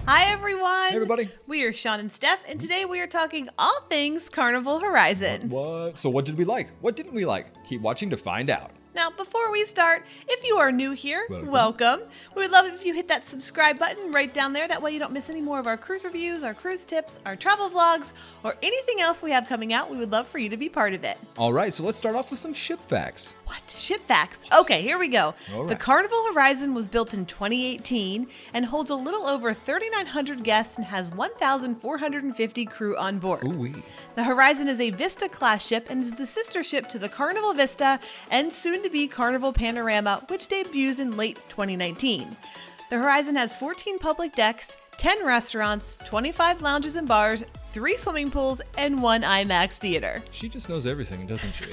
Hi everyone! Hey everybody! We are Sean and Steph, and today we are talking all things Carnival Horizon. What? So what did we like? What didn't we like? Keep watching to find out. Now, before we start, if you are new here, welcome. We would love it if you hit that subscribe button right down there. That way you don't miss any more of our cruise reviews, our cruise tips, our travel vlogs, or anything else we have coming out. We would love for you to be part of it. All right, so let's start off with some ship facts. What? Ship facts? Okay, here we go. All right. The Carnival Horizon was built in 2018 and holds a little over 3,900 guests and has 1,450 crew on board. Ooh-wee. The Horizon is a VISTA class ship and is the sister ship to the Carnival VISTA and soon to be Carnival PANORAMA, which debuts in late 2019. The Horizon has 14 public decks, 10 restaurants, 25 lounges and bars, 3 swimming pools, and 1 IMAX theater. She just knows everything, doesn't she?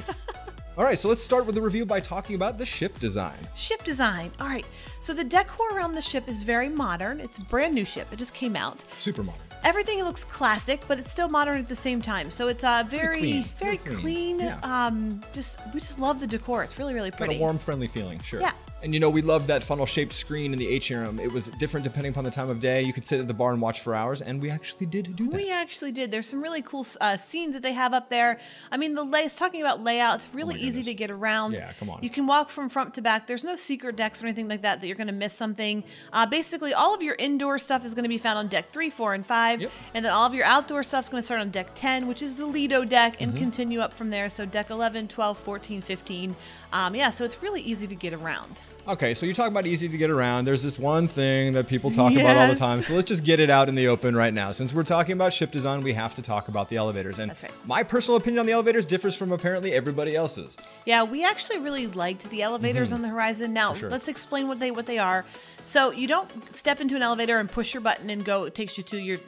All right, so let's start with the review by talking about the ship design. Ship design. All right, so the decor around the ship is very modern. It's a brand new ship. It just came out. Super modern. Everything looks classic, but it's still modern at the same time. So it's very clean. Yeah. We just love the decor. It's really, really pretty. Got a warm, friendly feeling, sure. Yeah. And you know, we love that funnel-shaped screen in the atrium. It was different depending upon the time of day. You could sit at the bar and watch for hours, and we actually did do that. We actually did. There's some really cool scenes that they have up there. I mean, talking about layout, it's really easy to get around. Yeah, come on. You can walk from front to back. There's no secret decks or anything like that you're going to miss something. Basically, all of your indoor stuff is going to be found on deck 3, 4, and 5. Yep. And then all of your outdoor stuff is going to start on deck 10, which is the Lido deck, and continue up from there. So deck 11, 12, 14, 15. Yeah, so it's really easy to get around. Okay, so you talk about easy to get around. There's this one thing that people talk about all the time. So let's just get it out in the open right now. Since we're talking about ship design, we have to talk about the elevators. And that's right. My personal opinion on the elevators differs from apparently everybody else's. Yeah, we actually really liked the elevators on the Horizon. Now, let's explain what they are. So you don't step into an elevator and push your button and go. It takes you to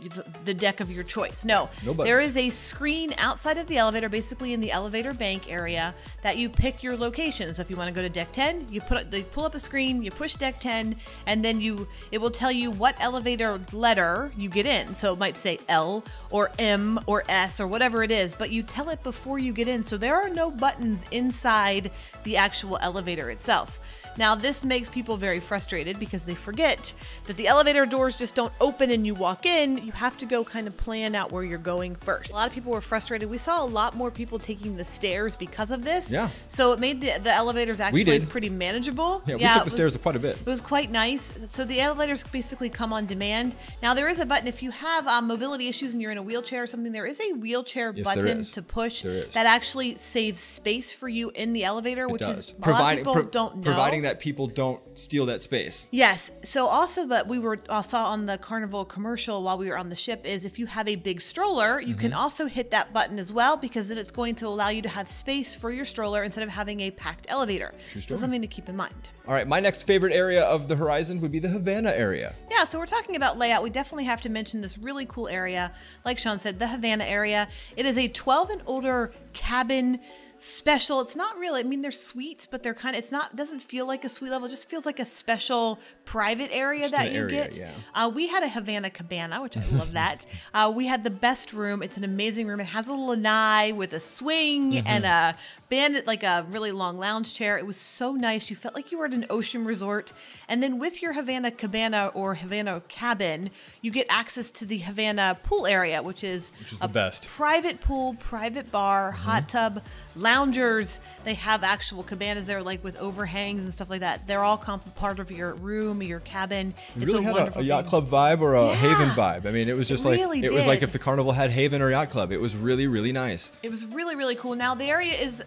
the deck of your choice. No, there is a screen outside of the elevator, basically in the elevator bank area, that you pick your location. So if you want to go to deck 10, they pull up a screen, you push deck 10, and then it will tell you what elevator letter you get in. So it might say L or M or S or whatever it is, but you tell it before you get in. So there are no buttons inside the actual elevator itself. Now, this makes people very frustrated because they forget that the elevator doors just don't open and you walk in. You have to go kind of plan out where you're going first. A lot of people were frustrated. We saw a lot more people taking the stairs because of this. Yeah. So it made the elevators actually pretty manageable. Yeah, we took the stairs quite a bit. It was quite nice. So the elevators basically come on demand. Now, there is a button. If you have mobility issues and you're in a wheelchair or something, there is a wheelchair button to push that actually saves space for you in the elevator, which is a lot of people don't know. Providing that people don't steal that space. Yes. So also, but we saw on the Carnival commercial while we were on the ship, is if you have a big stroller, you can also hit that button as well, because then it's going to allow you to have space for your stroller instead of having a packed elevator. So something to keep in mind. All right, my next favorite area of the Horizon would be the Havana area. Yeah, so we're talking about layout. We definitely have to mention this really cool area. Like Sean said, the Havana area. It is a 12 and older cabin special. It's not really, I mean, they're suites, but they're kind of, doesn't feel like a suite level. It just feels like a special private area that you get. Yeah. We had a Havana cabana, which I love that. We had the best room. It's an amazing room. It has a lanai with a swing and a bandit, like a really long lounge chair. It was so nice. You felt like you were at an ocean resort. And then with your Havana cabana or Havana cabin, you get access to the Havana pool area, which is the best. Private pool, private bar, hot tub, loungers. They have actual cabanas there, like with overhangs and stuff like that. They're all part of your room, your cabin. It really had a yacht club vibe or a Haven vibe. I mean, it was just it was like if the Carnival had Haven or yacht club. It was really, really nice. It was really, really cool. Now the area is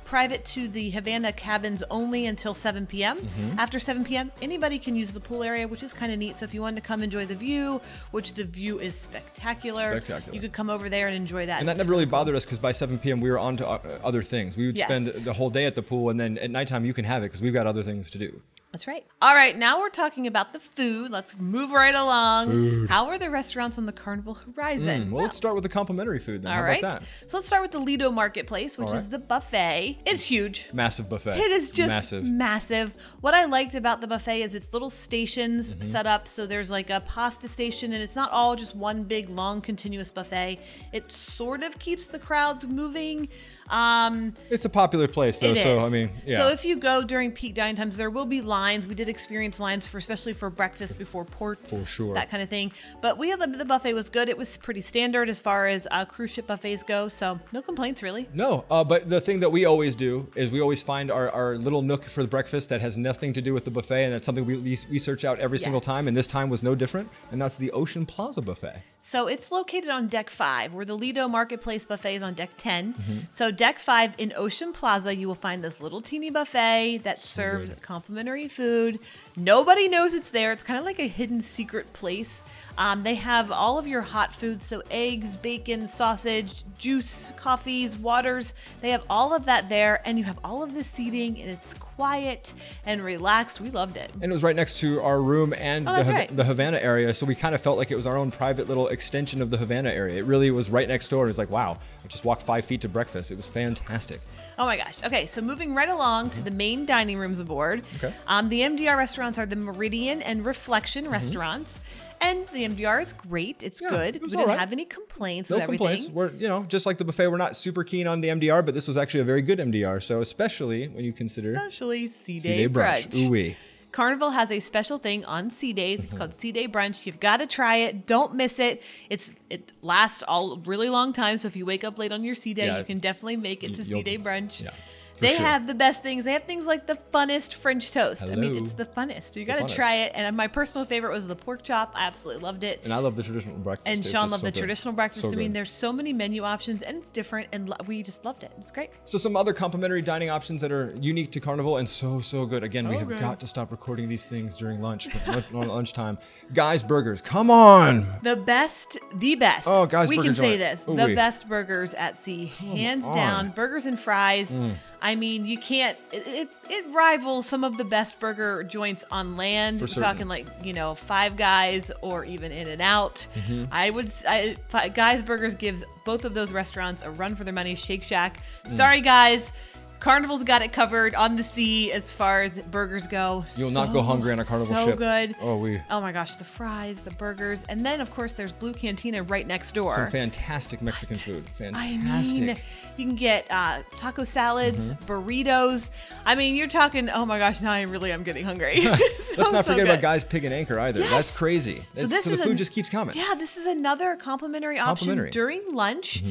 private to the Havana cabins only until 7 p.m. After 7 p.m., anybody can use the pool area, which is kind of neat. So if you wanted to come enjoy the view, which the view is spectacular, you could come over there and enjoy that. And that never really bothered us because by 7 p.m. we were on to other things. We would spend the whole day at the pool, and then at nighttime you can have it because we've got other things to do. That's right. All right, now we're talking about the food. Let's move right along. Food. How are the restaurants on the Carnival Horizon? Well, let's start with the complimentary food then. How about that? So let's start with the Lido Marketplace, which is the buffet. It's huge. Massive buffet. It is just massive. What I liked about the buffet is it's little stations set up. So there's like a pasta station, and it's not all just one big, long, continuous buffet. It sort of keeps the crowds moving. It's a popular place though, so I mean, yeah. So if you go during peak dining times, there will be lines lines. We did experience lines especially for breakfast before ports, for sure, that kind of thing. But the buffet was good. It was pretty standard as far as cruise ship buffets go, so no complaints really. No, but the thing that we always do is we always find our little nook for the breakfast that has nothing to do with the buffet, and that's something we search out every single time, and this time was no different, and that's the Ocean Plaza Buffet. So it's located on Deck 5, where the Lido Marketplace Buffet is on Deck 10. So Deck 5 in Ocean Plaza, you will find this little teeny buffet that serves complimentary food. Nobody knows it's there. It's kind of like a hidden secret place. They have all of your hot foods, so eggs, bacon, sausage, juice, coffees, waters. They have all of that there, and you have all of the seating, and it's quiet and relaxed. We loved it. And it was right next to our room and the Havana area, so we kind of felt like it was our own private little extension of the Havana area. It really was right next door. It was like, wow, I just walked 5 feet to breakfast. It was fantastic. Oh my gosh. Okay, so moving right along to the main dining rooms aboard. Okay. The MDR restaurants are the Meridian and Reflection restaurants. And the MDR is great. It's good. We didn't have any complaints with everything. No complaints. We're, just like the buffet, we're not super keen on the MDR, but this was actually a very good MDR. So especially when you consider Sea Day Brunch. Ooh-wee. Carnival has a special thing on Sea Days. It's called Sea Day Brunch. You've got to try it. Don't miss it. It lasts a really long time. So if you wake up late on your Sea Day, you can definitely make it to Sea Day Brunch. Yeah. They have the best things. They have things like the funnest French toast. I mean, it's the funnest. You got to try it. And my personal favorite was the pork chop. I absolutely loved it. And I love the traditional breakfast. And Sean loved the traditional breakfast. I mean, there's so many menu options, and it's different, and we just loved it. It's great. So some other complimentary dining options that are unique to Carnival and so good. Again, we have got to stop recording these things during lunch, on lunchtime. Guys Burgers, come on. The best. Oh, Guys Burgers. We can say this. The best burgers at sea, hands down. Burgers and fries. I mean, you can't, it rivals some of the best burger joints on land. We're talking like, Five Guys or even In-N-Out. Guys Burgers gives both of those restaurants a run for their money. Shake Shack. Sorry, guys. Carnival's got it covered on the sea as far as burgers go. You'll not go hungry on a Carnival ship. So good. Oh my gosh, the fries, the burgers. And then, of course, there's Blue Cantina right next door. Some fantastic Mexican food. Fantastic. I mean, you can get taco salads, burritos. I mean, you're talking, oh my gosh, now I'm getting hungry. Let's not forget about Guys Pig and Anchor either. Yes. That's crazy. So the food just keeps coming. Yeah, this is another complimentary option during lunch.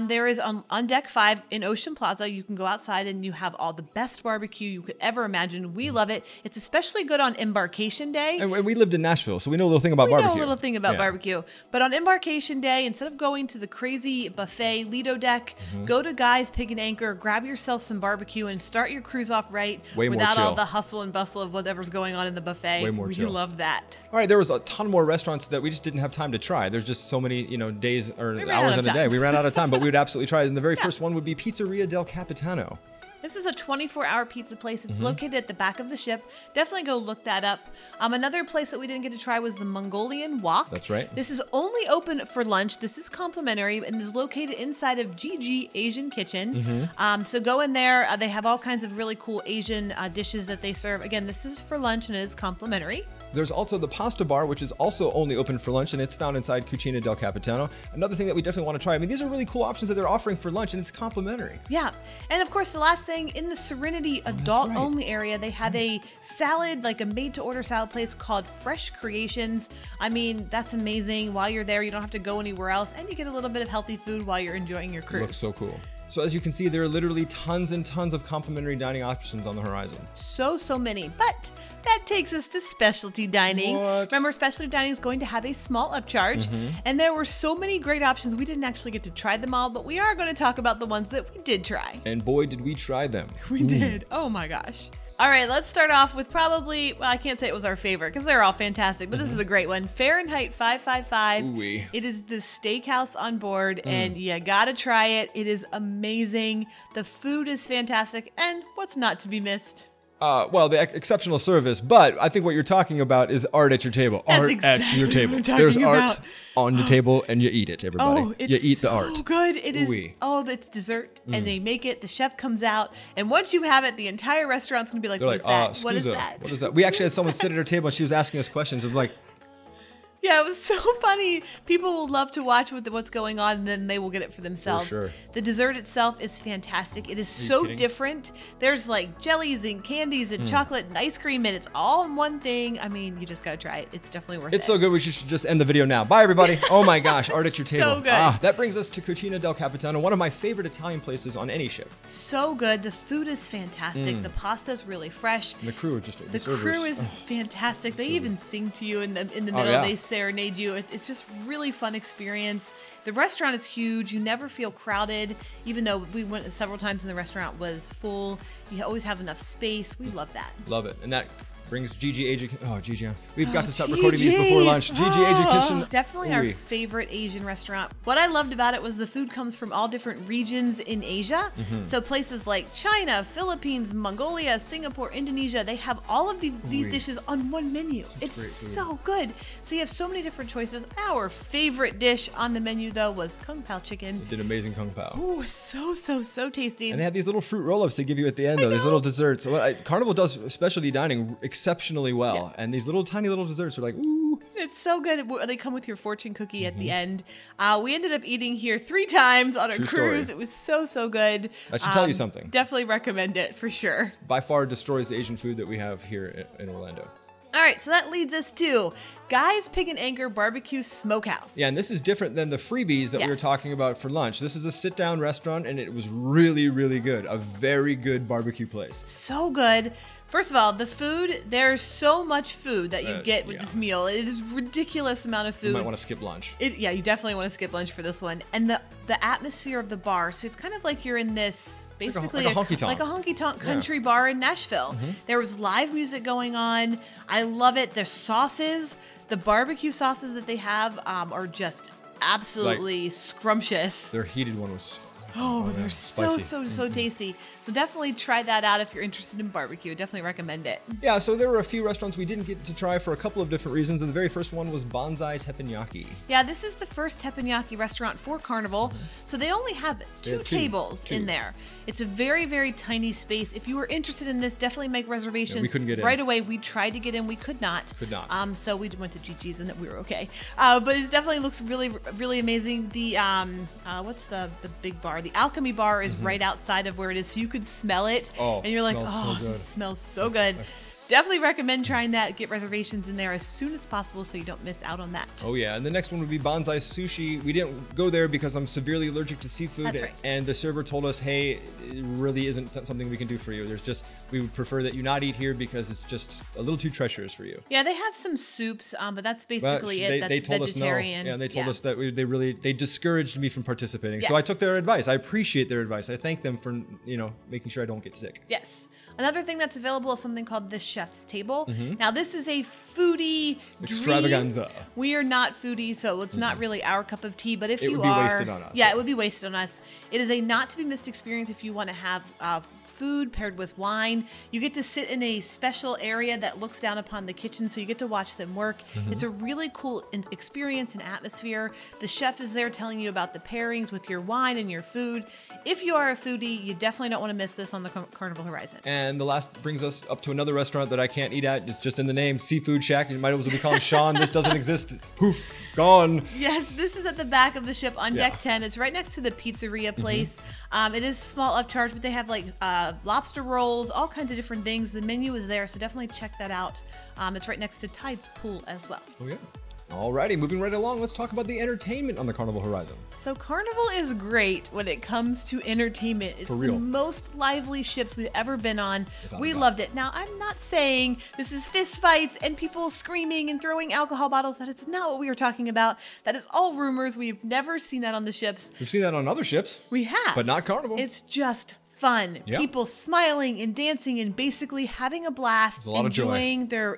There is on Deck 5 in Ocean Plaza. You can go outside and you have all the best barbecue you could ever imagine. We love it. It's especially good on Embarkation Day. And we lived in Nashville, so we know a little thing about barbecue. But on Embarkation Day, instead of going to the crazy buffet Lido Deck, go to Guys Pig and Anchor, grab yourself some barbecue, and start your cruise off right without all the hustle and bustle of whatever's going on in the buffet. We love that. All right, there was a ton more restaurants that we just didn't have time to try. There's just so many, days or hours in a day. We ran out of time, but we would absolutely try it. And the very first one would be Pizzeria Del Capitano. This is a 24-hour pizza place. It's located at the back of the ship. Definitely go look that up. Another place that we didn't get to try was the Mongolian Wok. That's right. This is only open for lunch. This is complimentary and is located inside of JiJi Asian Kitchen. So go in there. They have all kinds of really cool Asian dishes that they serve. Again, this is for lunch and it is complimentary. There's also the Pasta Bar, which is also only open for lunch, and it's found inside Cucina Del Capitano. Another thing that we definitely want to try. I mean, these are really cool options that they're offering for lunch, and it's complimentary. Yeah. And of course, the last thing, in the Serenity adult-only area, they have a salad, like a made-to-order salad place called Fresh Creations. I mean, that's amazing. While you're there, you don't have to go anywhere else, and you get a little bit of healthy food while you're enjoying your cruise. It looks so cool. So as you can see, there are literally tons and tons of complimentary dining options on the horizon. So many. But that takes us to specialty dining. Remember, specialty dining is going to have a small upcharge. And there were so many great options. We didn't actually get to try them all, but we are going to talk about the ones that we did try. And boy, did we try them. We did. Oh my gosh. All right, let's start off with probably, well, I can't say it was our favorite because they're all fantastic, but this is a great one. Fahrenheit 555. Ooh-wee. It is the steakhouse on board, and you gotta try it. It is amazing. The food is fantastic, and what's not to be missed? Well, the exceptional service, but I think what you're talking about is art at your table. Art at your table. There's art on the table, and you eat it, everybody. Oh, it's you eat the art. So good. It is. Oh, it's dessert, and they make it. The chef comes out, and once you have it, the entire restaurant's gonna be like, "What is that? What is that? What is that?" We actually had someone sit at our table, and she was asking us questions of like, Yeah, it was so funny. People will love to watch what's going on, and then they will get it for themselves. For sure. The dessert itself is fantastic. It is so different. There's like jellies and candies and chocolate and ice cream, and it's all in one thing. I mean, you just got to try it. It's definitely worth it. It's so good. We should just end the video now. Bye, everybody. Oh my gosh, art at your table. So good. That brings us to Cucina del Capitano, one of my favorite Italian places on any ship. So good. The food is fantastic. The pasta's really fresh. And the crew are just the crew is fantastic. They even sing to you in the middle. They serenade you. It's just really fun experience. The restaurant is huge. You never feel crowded, even though we went several times and the restaurant was full. You always have enough space. We love that. Love it. And that brings JiJi Asian. Oh, JiJi. We've got to stop recording these before lunch. JiJi Asian Kitchen. Definitely our favorite Asian restaurant. What I loved about it was the food comes from all different regions in Asia. So places like China, Philippines, Mongolia, Singapore, Indonesia, they have all of these dishes on one menu. It's so good. So you have so many different choices. Our favorite dish on the menu, though, was Kung Pao chicken. They did amazing Kung Pao. Oh, so tasty. And they have these little fruit roll-ups they give you at the end, though. These little desserts. Carnival does specialty dining exceptionally well, and these tiny little desserts are like, ooh. It's so good. They come with your fortune cookie at the end. We ended up eating here 3 times on a cruise. It was so good. That should tell you something. Definitely recommend it for sure. By far destroys the Asian food that we have here in Orlando. All right, so that leads us to Guy's Pig and Anchor Barbecue Smokehouse. Yeah, and this is different than the freebies that we were talking about for lunch. This is a sit-down restaurant, and it was really, really good. A very good barbecue place. So good. First of all, the food, there's so much food that you get with this meal. It is a ridiculous amount of food. You might want to skip lunch. Yeah, you definitely want to skip lunch for this one. And the atmosphere of the bar, so it's kind of like you're in this, basically like a honky-tonk country bar in Nashville. There was live music going on. I love it. Their sauces, the barbecue sauces that they have are just absolutely scrumptious. Their heated one was they're so tasty. So definitely try that out if you're interested in barbecue. Definitely recommend it. Yeah, so there were a few restaurants we didn't get to try for a couple of different reasons. And the very first one was Bonsai Teppanyaki. Yeah, this is the first teppanyaki restaurant for Carnival. So they only have two tables in there. It's a very, very tiny space. If you were interested in this, definitely make reservations. Yeah, we couldn't get in. Right away, we tried to get in. We could not. So we went to JiJi's and we were okay. But it definitely looks really, really amazing. The, what's the big bar? The Alchemy Bar is right outside of where it is. So you could smell it. And you're like, this smells so good. Definitely recommend trying that. Get reservations in there as soon as possible so you don't miss out on that. Oh yeah, and the next one would be Bonsai Sushi. We didn't go there because I'm severely allergic to seafood. That's right. And the server told us, hey, it really isn't something we can do for you. We would prefer that you not eat here because it's just a little too treacherous for you. Yeah, they have some soups, but that's basically it. That's told vegetarian. Us no. Yeah, and they told us that they discouraged me from participating. So I took their advice. I appreciate their advice. I thank them for, making sure I don't get sick. Yes. Another thing that's available is something called the Chef's Table. Now, this is a foodie extravaganza. Dream. We are not foodies, so it's not really our cup of tea. But if you are, it would be wasted on us. Yeah, it would be wasted on us. It is a not to be missed experience if you want to have food paired with wine. You get to sit in a special area that looks down upon the kitchen, so you get to watch them work. It's a really cool experience and atmosphere. The chef is there telling you about the pairings with your wine and your food. If you are a foodie, you definitely don't want to miss this on the Carnival Horizon. And the last brings us up to another restaurant that I can't eat at. It's just in the name, Seafood Shack. You might as well be calling Sean. This doesn't exist. Poof, gone. Yes, this is at the back of the ship on deck 10. It's right next to the pizzeria place. It is small upcharge, but they have like lobster rolls, all kinds of different things. The menu is there, so definitely check that out. It's right next to Tide's Pool as well. Oh yeah. Alrighty, moving right along, let's talk about the entertainment on the Carnival Horizon. So Carnival is great when it comes to entertainment. It's the most lively ships we've ever been on. We loved it. Now, I'm not saying this is fist fights and people screaming and throwing alcohol bottles. That is not what we are talking about. That is all rumors. We've never seen that on the ships. We've seen that on other ships. We have. But not Carnival. It's just fun. People smiling and dancing and basically having a blast, enjoying their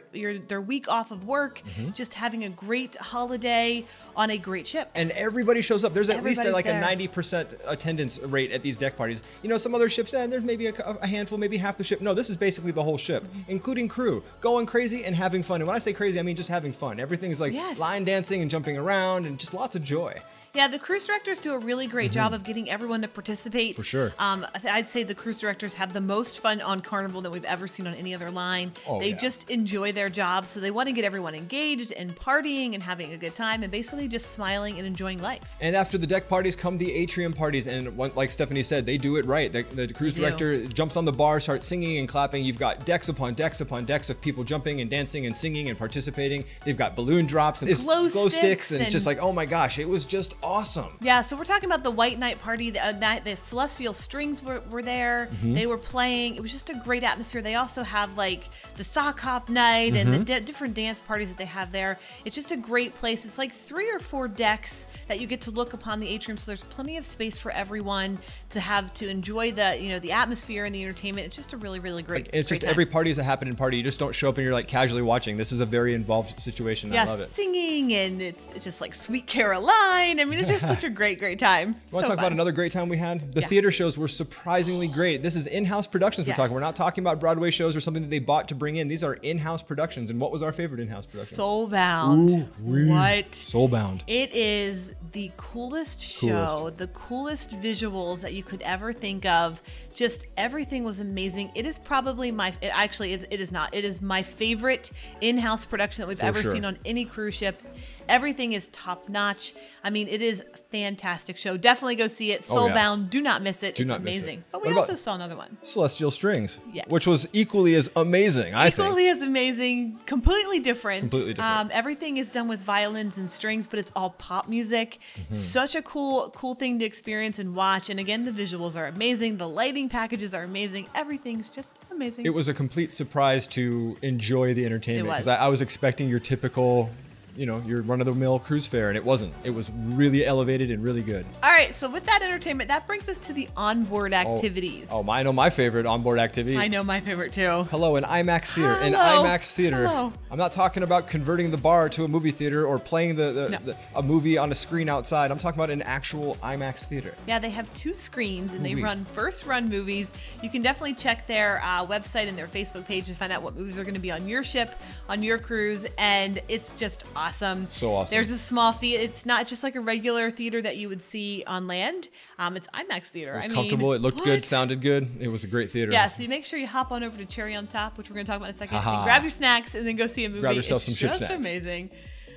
week off of work, just having a great holiday on a great ship. And everybody shows up. There's at least like a 90% attendance rate at these deck parties. Some other ships, there's maybe a handful, maybe half the ship. No, this is basically the whole ship, including crew, going crazy and having fun. And when I say crazy, I mean just having fun. Everything is like line dancing and jumping around and just lots of joy. Yeah, the cruise directors do a really great job of getting everyone to participate. For sure. I'd say the cruise directors have the most fun on Carnival than we've ever seen on any other line. They just enjoy their job, so they want to get everyone engaged and partying and having a good time and basically just smiling and enjoying life. And after the deck parties come the atrium parties, and like Stephanie said, they do it right. The cruise director jumps on the bar, starts singing and clapping. You've got decks upon decks upon decks of people jumping and dancing and singing and participating. They've got balloon drops and glow sticks, and it's just like, oh my gosh, it was just awesome. Yeah, so we're talking about the White Night Party. The Celestial Strings were there. They were playing. It was just a great atmosphere. They also have like the sock hop night and the different dance parties that they have there. It's just a great place. It's like 3 or 4 decks that you get to look upon the atrium, so there's plenty of space for everyone to enjoy the atmosphere and the entertainment. It's just a really, really great. It's just every party is a happening party. You just don't show up and you're like casually watching. This is a very involved situation. I love it. Singing, and it's just like Sweet Caroline. I mean, it's just such a great time. You want to talk about another great time we had? The theater shows were surprisingly great. This is in-house productions we're talking. We're not talking about Broadway shows or something that they bought to bring in. These are in-house productions. And what was our favorite in-house production? Soulbound. What? Soulbound. It is the coolest show, the coolest visuals that you could ever think of. Just everything was amazing. It is probably it is my favorite in-house production that we've ever seen on any cruise ship. Everything is top notch. I mean, it is a fantastic show. Definitely go see it. Soulbound. Do not miss it. It's amazing. But we also saw another one. Celestial Strings, which was equally as amazing, I think. Equally as amazing. Completely different. Everything is done with violins and strings, but it's all pop music. Such a cool thing to experience and watch. And again, the visuals are amazing. The lighting packages are amazing. Everything's just amazing. It was a complete surprise to enjoy the entertainment because I was expecting your typical, your run-of-the-mill cruise fare, and it wasn't. It was really elevated and really good. All right, so with that entertainment, that brings us to the onboard activities. I know my favorite onboard activity. I know my favorite too. Hello, an IMAX theater. An IMAX theater. Hello. I'm not talking about converting the bar to a movie theater or playing a movie on a screen outside. I'm talking about an actual IMAX theater. Yeah, they have 2 screens, and they run first-run movies. You can definitely check their website and their Facebook page to find out what movies are going to be on your ship, on your cruise, and it's just awesome. So awesome. There's a small fee. It's not just like a regular theater that you would see on land. It's IMAX theater. It was comfortable. It looked good, sounded good. It was a great theater. Yeah, so you make sure you hop on over to Cherry on Top, which we're going to talk about in a second. And grab your snacks and then go see a movie. Grab yourself some ship snacks. It's just amazing.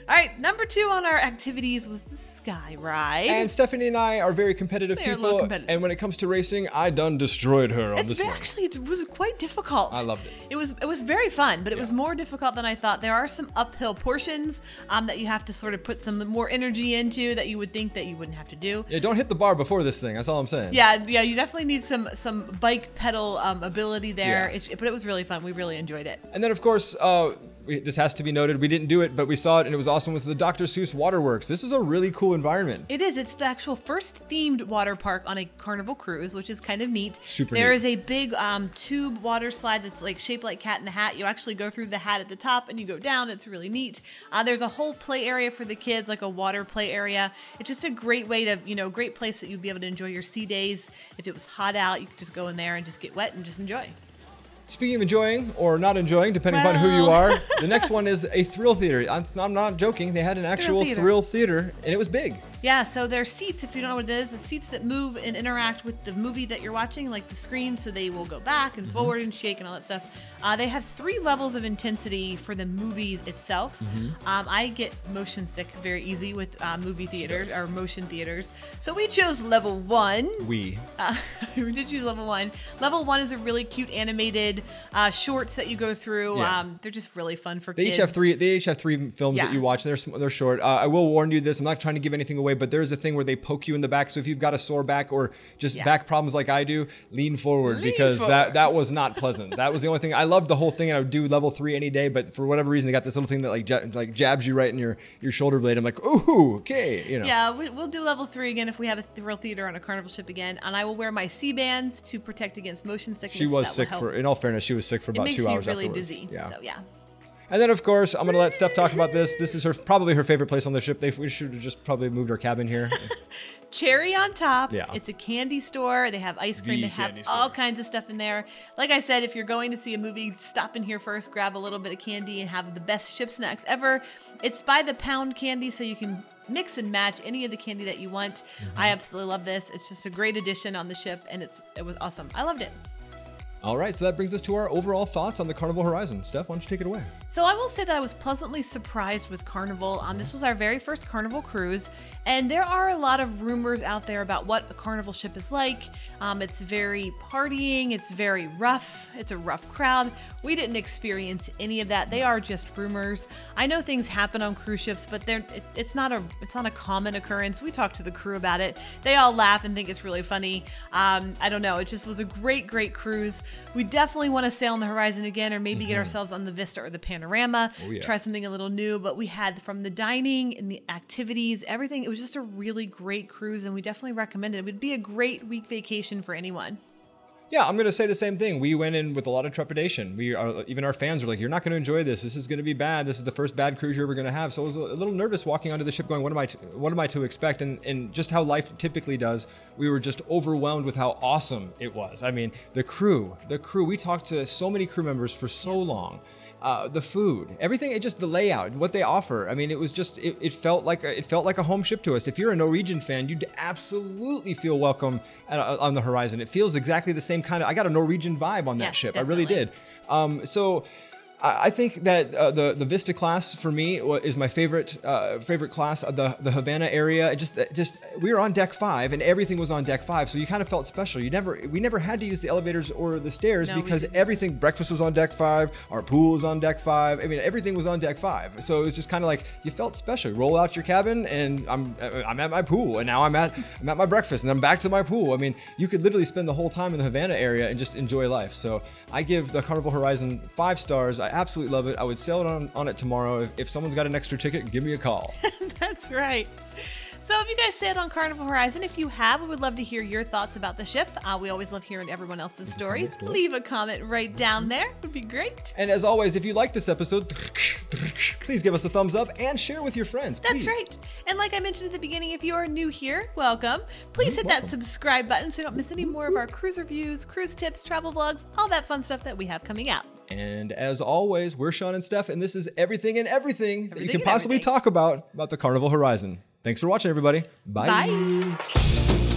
All right, number 2 on our activities was the Sky Ride. And Stephanie and I are very competitive people. And when it comes to racing, I done destroyed her on this one. Actually, it was quite difficult. I loved it. It was very fun, but it was more difficult than I thought. There are some uphill portions that you have to sort of put some more energy into that you would think that you wouldn't have to do. Yeah, don't hit the bar before this thing. That's all I'm saying. Yeah, you definitely need some bike pedal ability there. Yeah. But it was really fun. We really enjoyed it. And then, of course, this has to be noted. We didn't do it, but we saw it, and it was awesome. It was the Dr. Seuss Waterworks. This is a really cool environment. It is. It's the actual first themed water park on a Carnival cruise, which is kind of neat. Super There neat. is a big tube water slide that's like shaped like Cat in the Hat. You actually go through the hat at the top, and you go down. It's really neat. There's a whole play area for the kids, like a water play area. It's just a great way to, great place that you'd be able to enjoy your sea days. If it was hot out, you could just go in there and just get wet and just enjoy. Speaking of enjoying or not enjoying, depending upon who you are, the next one is a thrill theater. I'm not joking. They had an actual thrill theater, and it was big. Yeah, so there's seats, if you don't know what it is, it's seats that move and interact with the movie that you're watching, like the screen, so they will go back and forward and shake and all that stuff. They have 3 levels of intensity for the movie itself. I get motion sick very easy with movie theaters or motion theaters. So we chose level 1. We did choose level 1. Level 1 is a really cute animated shorts that you go through. They're just really fun for kids. They each have 3 films that you watch. They're short. I will warn you this. I'm not trying to give anything away, but there's a thing where they poke you in the back. So if you've got a sore back or just back problems like I do, lean forward because that was not pleasant. That was the only thing. I loved the whole thing, and I would do level 3 any day. But for whatever reason, they got this little thing that like jabs you right in your shoulder blade. I'm like, ooh, okay, Yeah, we'll do level 3 again if we have a thrill theater on a Carnival ship again, and I will wear my sea bands to protect against motion sickness. She was sick in all fairness, she was sick for about 2 hours afterwards. It makes me really dizzy. So yeah. And then, of course, I'm going to let Steph talk about this. This is probably her favorite place on the ship. We should have just probably moved our cabin here. Cherry on Top. Yeah. It's a candy store. They have ice cream. They have all kinds of stuff in there. Like I said, if you're going to see a movie, stop in here first, grab a little bit of candy, and have the best ship snacks ever. It's by the pound candy, so you can mix and match any of the candy that you want. I absolutely love this. It's just a great addition on the ship, and it was awesome. I loved it. All right, so that brings us to our overall thoughts on the Carnival Horizon. Steph, why don't you take it away? So I will say that I was pleasantly surprised with Carnival. This was our very first Carnival cruise, and there are a lot of rumors out there about what a Carnival ship is like. It's very partying, it's very rough, it's a rough crowd. We didn't experience any of that. They are just rumors. I know things happen on cruise ships, but it's not a common occurrence. We talked to the crew about it. They all laugh and think it's really funny. I don't know. It just was a great cruise. We definitely want to sail on the Horizon again, or maybe get ourselves on the VISTA or the PANORAMA, try something a little new. But we had, from the dining and the activities, everything, it was just a really great cruise, and we definitely recommend it. It would be a great week vacation for anyone. Yeah, I'm going to say the same thing. We went in with a lot of trepidation. Even our fans were like, you're not going to enjoy this. This is going to be bad. This is the first bad cruise you're ever going to have. So I was a little nervous walking onto the ship going, what am I to expect? And just how life typically does, we were just overwhelmed with how awesome it was. I mean, the crew, we talked to so many crew members for so long. The food, everything, the layout, what they offer. I mean, it was just, it felt like a home ship to us. If you're a Norwegian fan, you'd absolutely feel welcome on the Horizon. It feels exactly the same kind of, I got a Norwegian vibe on that ship. Definitely. I really did. So I think that the VISTA class for me is my favorite class. The Havana area. We were on deck 5 and everything was on deck 5, so you kind of felt special. We never had to use the elevators or the stairs because everything. Breakfast was on deck 5. Our pool was on deck 5. I mean, everything was on deck 5. So it was just kind of like you felt special. You roll out your cabin and I'm at my pool, and now I'm at my breakfast, and I'm back to my pool. I mean, you could literally spend the whole time in the Havana area and just enjoy life. So I give the Carnival Horizon 5 stars. I absolutely love it. I would sail on it tomorrow. If someone's got an extra ticket, give me a call. That's right. So if you guys sailed on Carnival Horizon, if you have, we would love to hear your thoughts about the ship. We always love hearing everyone else's stories. Leave a comment right down there. It would be great. And as always, if you like this episode, please give us a thumbs up and share with your friends. Please. That's right. And like I mentioned at the beginning, if you are new here, welcome. Please hit that subscribe button so you don't miss any more of our cruise reviews, cruise tips, travel vlogs, all that fun stuff that we have coming out. And as always, we're Sean and Steph, and this is everything that you can possibly talk about the Carnival Horizon. Thanks for watching, everybody. Bye. Bye.